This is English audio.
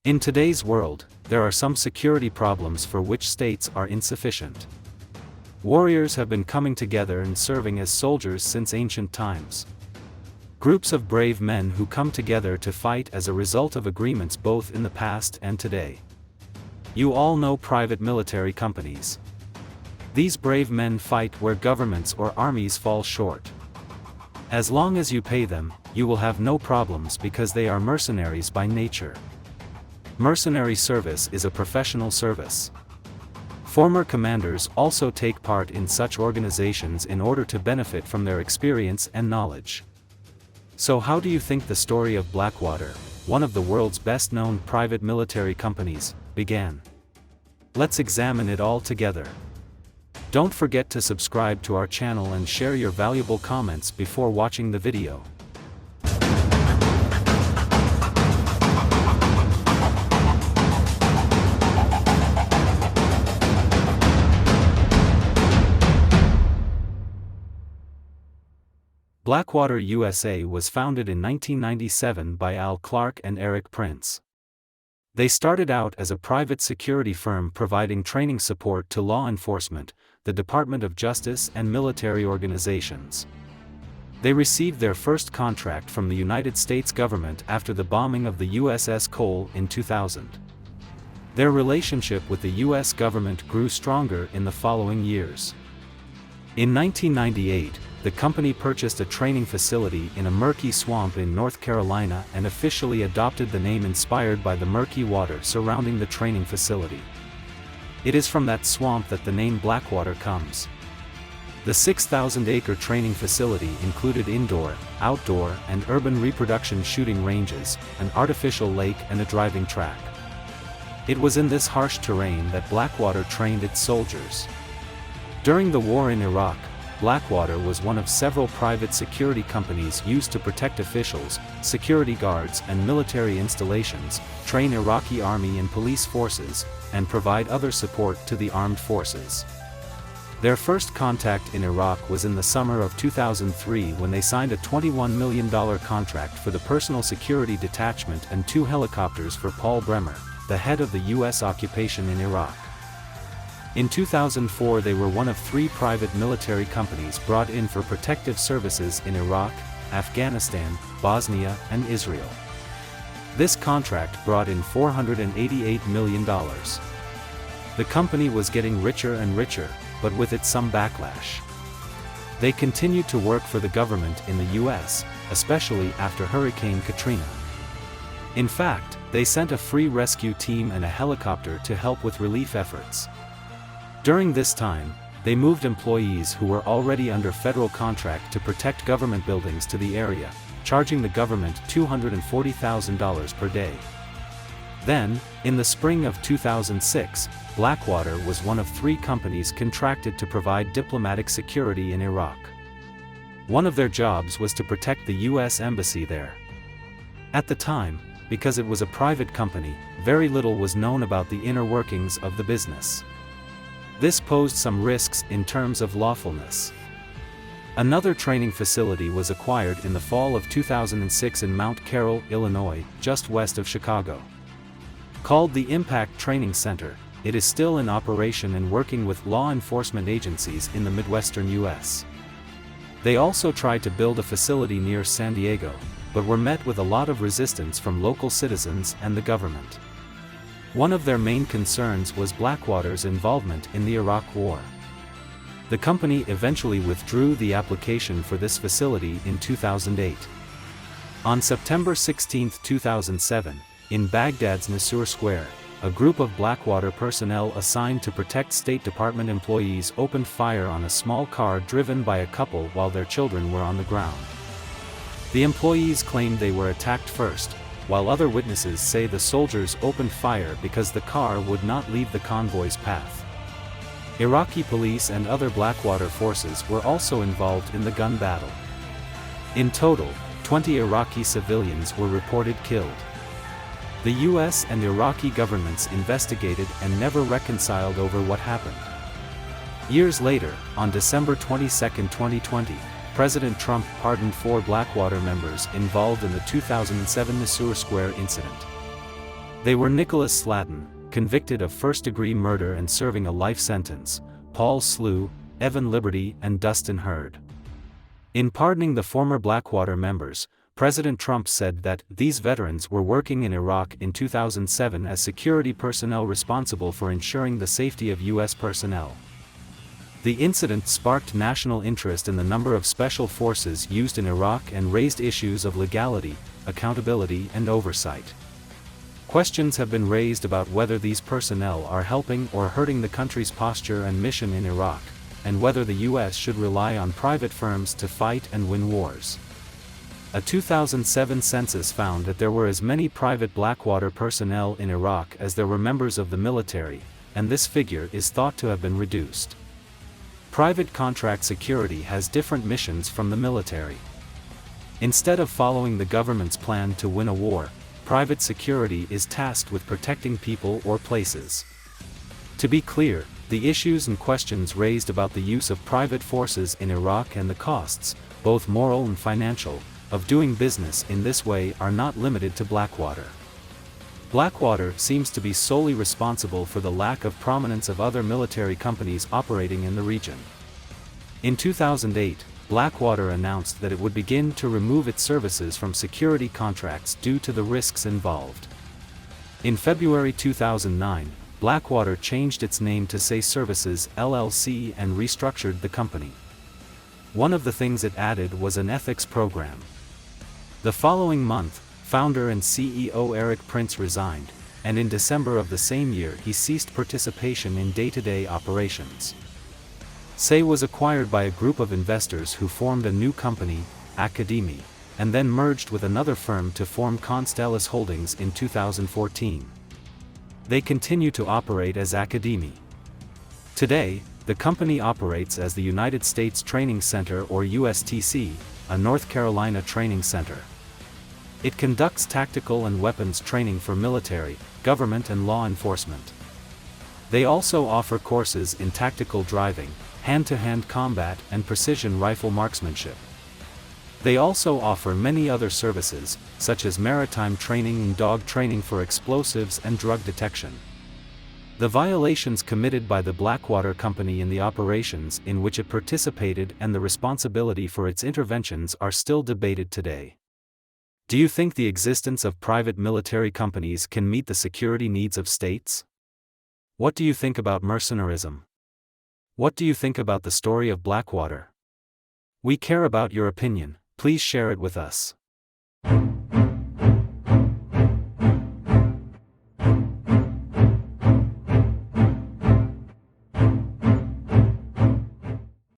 In today's world, there are some security problems for which states are insufficient. Warriors have been coming together and serving as soldiers since ancient times. Groups of brave men who come together to fight as a result of agreements both in the past and today. You all know private military companies. These brave men fight where governments or armies fall short. As long as you pay them, you will have no problems because they are mercenaries by nature. Mercenary service is a professional service. Former commanders also take part in such organizations in order to benefit from their experience and knowledge. So how do you think the story of Blackwater, one of the world's best-known private military companies, began? Let's examine it all together. Don't forget to subscribe to our channel and share your valuable comments before watching the video. Blackwater USA was founded in 1997 by Al Clark and Erik Prince. They started out as a private security firm providing training support to law enforcement, the Department of Justice and military organizations. They received their first contract from the United States government after the bombing of the USS Cole in 2000. Their relationship with the US government grew stronger in the following years. In 1998, the company purchased a training facility in a murky swamp in North Carolina and officially adopted the name inspired by the murky water surrounding the training facility. It is from that swamp that the name Blackwater comes. The 6,000-acre training facility included indoor, outdoor, and urban reproduction shooting ranges, an artificial lake and a driving track. It was in this harsh terrain that Blackwater trained its soldiers. During the war in Iraq, Blackwater was one of several private security companies used to protect officials, security guards and military installations, train Iraqi army and police forces, and provide other support to the armed forces. Their first contact in Iraq was in the summer of 2003 when they signed a $21 million contract for the personal security detachment and 2 helicopters for Paul Bremer, the head of the U.S. occupation in Iraq. In 2004 they were one of 3 private military companies brought in for protective services in Iraq, Afghanistan, Bosnia and Israel. This contract brought in $488 million. The company was getting richer and richer, but with it some backlash. They continued to work for the government in the US, especially after Hurricane Katrina. In fact, they sent a free rescue team and a helicopter to help with relief efforts. During this time, they moved employees who were already under federal contract to protect government buildings to the area, charging the government $240,000 per day. Then, in the spring of 2006, Blackwater was one of 3 companies contracted to provide diplomatic security in Iraq. One of their jobs was to protect the U.S. Embassy there. At the time, because it was a private company, very little was known about the inner workings of the business. This posed some risks in terms of lawfulness. Another training facility was acquired in the fall of 2006 in Mount Carroll, Illinois, just west of Chicago. Called the Impact Training Center, it is still in operation and working with law enforcement agencies in the Midwestern U.S. They also tried to build a facility near San Diego, but were met with a lot of resistance from local citizens and the government. One of their main concerns was Blackwater's involvement in the Iraq War. The company eventually withdrew the application for this facility in 2008. On September 16, 2007, in Baghdad's Nissour Square, a group of Blackwater personnel assigned to protect State Department employees opened fire on a small car driven by a couple while their children were on the ground. The employees claimed they were attacked first, while other witnesses say the soldiers opened fire because the car would not leave the convoy's path. Iraqi police and other Blackwater forces were also involved in the gun battle. In total, 20 Iraqi civilians were reported killed. The US and Iraqi governments investigated and never reconciled over what happened. Years later, on December 22, 2020, President Trump pardoned 4 Blackwater members involved in the 2007 Nissour Square incident. They were Nicholas Slatin, convicted of first-degree murder and serving a life sentence, Paul Slew, Evan Liberty and Dustin Hurd. In pardoning the former Blackwater members, President Trump said that these veterans were working in Iraq in 2007 as security personnel responsible for ensuring the safety of U.S. personnel. The incident sparked national interest in the number of special forces used in Iraq and raised issues of legality, accountability and oversight. Questions have been raised about whether these personnel are helping or hurting the country's posture and mission in Iraq, and whether the U.S. should rely on private firms to fight and win wars. A 2007 census found that there were as many private Blackwater personnel in Iraq as there were members of the military, and this figure is thought to have been reduced. Private contract security has different missions from the military. Instead of following the government's plan to win a war, private security is tasked with protecting people or places. To be clear, the issues and questions raised about the use of private forces in Iraq and the costs, both moral and financial, of doing business in this way are not limited to Blackwater. Blackwater seems to be solely responsible for the lack of prominence of other military companies operating in the region. In 2008, Blackwater announced that it would begin to remove its services from security contracts due to the risks involved. In February 2009, Blackwater changed its name to Say Services LLC and restructured the company. One of the things it added was an ethics program. The following month, founder and CEO Erik Prince resigned, and in December of the same year he ceased participation in day-to-day operations. Say was acquired by a group of investors who formed a new company, Academy, and then merged with another firm to form Constellus Holdings in 2014. They continue to operate as Academy. Today, the company operates as the United States Training Center or USTC, a North Carolina training center. It conducts tactical and weapons training for military, government and law enforcement. They also offer courses in tactical driving, hand-to-hand combat and precision rifle marksmanship. They also offer many other services, such as maritime training and dog training for explosives and drug detection. The violations committed by the Blackwater Company in the operations in which it participated and the responsibility for its interventions are still debated today. Do you think the existence of private military companies can meet the security needs of states? What do you think about mercenarism? What do you think about the story of Blackwater? We care about your opinion, please share it with us.